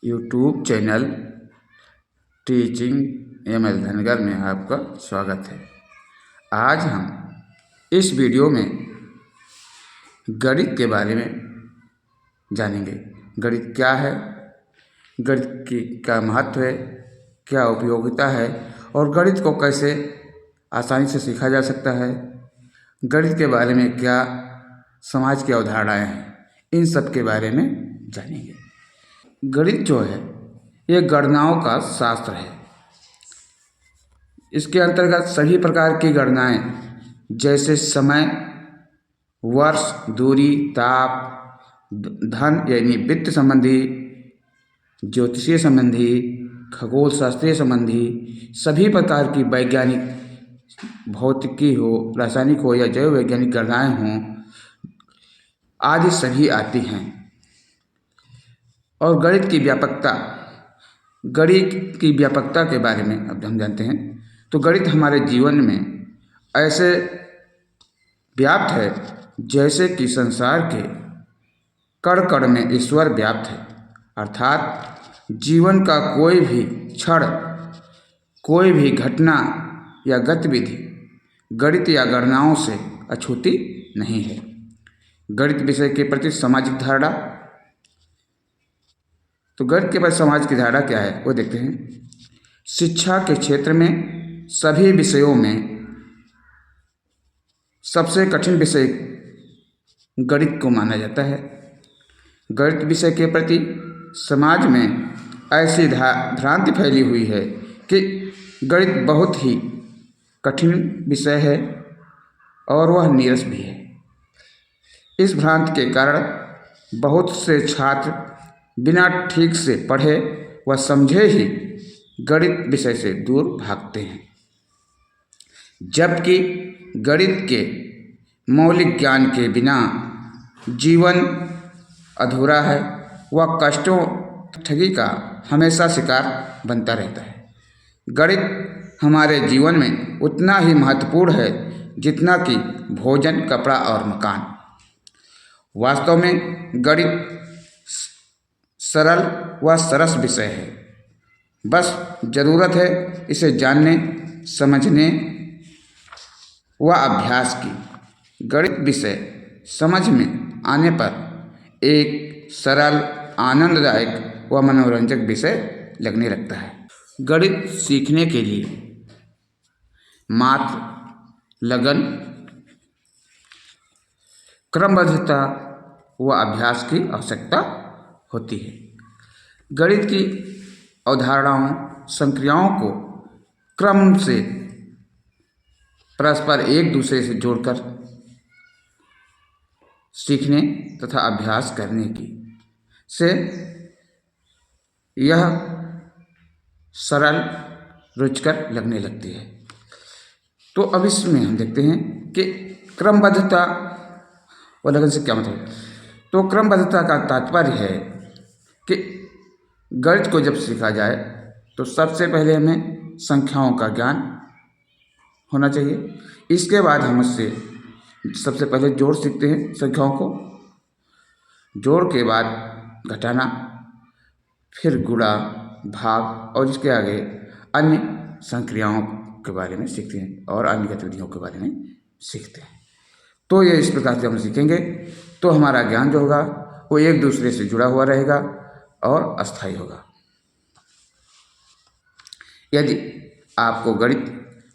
YouTube channel teaching ML Dhangar में आपका स्वागत है। आज हम इस वीडियो में गणित के बारे में जानेंगे। गणित क्या है, गणित की क्या महत्व है, क्या उपयोगिता है और गणित को कैसे आसानी से सीखा जा सकता है। गणित के बारे में क्या समाज की अवधारणाएं हैं, इन सब के बारे में जानेंगे। गणित जो है ये गणनाओं का शास्त्र है। इसके अंतर्गत सभी प्रकार की गणनाएं जैसे समय, वर्ष, दूरी, ताप, धन यानी वित्त संबंधी, ज्योतिषीय संबंधी, खगोल शास्त्रीय संबंधी, सभी प्रकार की वैज्ञानिक, भौतिकी हो, रासायनिक हो या जैव वैज्ञानिक गणनाएं हों, आदि सभी आती हैं। और गणित की व्यापकता के बारे में अब हम जानते हैं। तो गणित हमारे जीवन में ऐसे व्याप्त है जैसे कि संसार के कण कण में ईश्वर व्याप्त है। अर्थात जीवन का कोई भी क्षण, कोई भी घटना या गतिविधि गणित या गणनाओं से अछूती नहीं है। गणित विषय के प्रति सामाजिक धारणा। तो गणित के प्रति समाज की धारणा क्या है वो देखते हैं। शिक्षा के क्षेत्र में सभी विषयों में सबसे कठिन विषय गणित को माना जाता है। गणित विषय के प्रति समाज में ऐसी भ्रांति फैली हुई है कि गणित बहुत ही कठिन विषय है और वह नीरस भी है। इस भ्रांति के कारण बहुत से छात्र बिना ठीक से पढ़े व समझे ही गणित विषय से दूर भागते हैं, जबकि गणित के मौलिक ज्ञान के बिना जीवन अधूरा है। वह कष्टों, ठगी का हमेशा शिकार बनता रहता है। गणित हमारे जीवन में उतना ही महत्वपूर्ण है जितना कि भोजन, कपड़ा और मकान। वास्तव में गणित सरल व सरस विषय है। बस ज़रूरत है इसे जानने, समझने व अभ्यास की। गणित विषय समझ में आने पर एक सरल, आनंददायक व मनोरंजक विषय लगने लगता है। गणित सीखने के लिए मात्र लगन, क्रमबद्धता व अभ्यास की आवश्यकता होती है। गणित की अवधारणाओं, संक्रियाओं को क्रम से परस्पर एक दूसरे से जोड़कर सीखने तथा अभ्यास करने की से यह सरल, रुचिकर लगने लगती है। तो अब इसमें हम देखते हैं कि क्रमबद्धता व लगन से क्या मतलब है। तो क्रमबद्धता का तात्पर्य है कि गणित को जब सीखा जाए तो सबसे पहले हमें संख्याओं का ज्ञान होना चाहिए। इसके बाद हम उससे सबसे पहले जोड़ सीखते हैं। संख्याओं को जोड़ के बाद घटाना, फिर गुणा, भाग और इसके आगे अन्य संक्रियाओं के बारे में सीखते हैं और अन्य गतिविधियों के बारे में सीखते हैं। तो ये इस प्रकार से हम सीखेंगे तो हमारा ज्ञान जो होगा वो एक दूसरे से जुड़ा हुआ रहेगा और अस्थायी होगा। यदि आपको गणित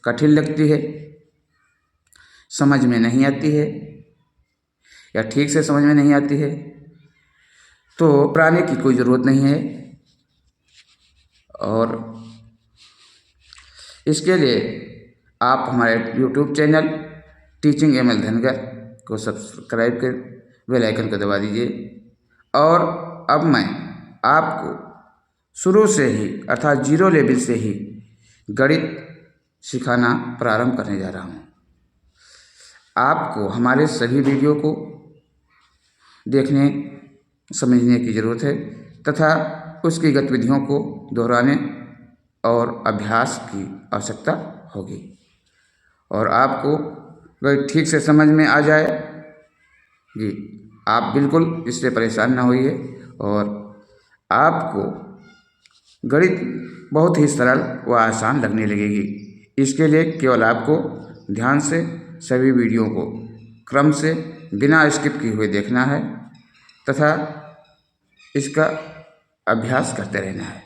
कठिन लगती है, समझ में नहीं आती है या ठीक से समझ में नहीं आती है, तो घबराने की कोई ज़रूरत नहीं है। और इसके लिए आप हमारे YouTube channel teaching ML Dhangar को सब्सक्राइब कर बेल आइकन को दबा दीजिए। और अब मैं आपको शुरू से ही अर्थात जीरो लेवल से ही गणित सिखाना प्रारंभ करने जा रहा हूँ। आपको हमारे सभी वीडियो को देखने, समझने की ज़रूरत है तथा उसकी गतिविधियों को दोहराने और अभ्यास की आवश्यकता होगी। और आपको अगर ठीक से समझ में आ जाए जी, आप बिल्कुल इससे परेशान ना होइए। और आपको गणित बहुत ही सरल व आसान लगने लगेगी। इसके लिए केवल आपको ध्यान से सभी वीडियो को क्रम से बिना स्किप किए हुए देखना है तथा इसका अभ्यास करते रहना है।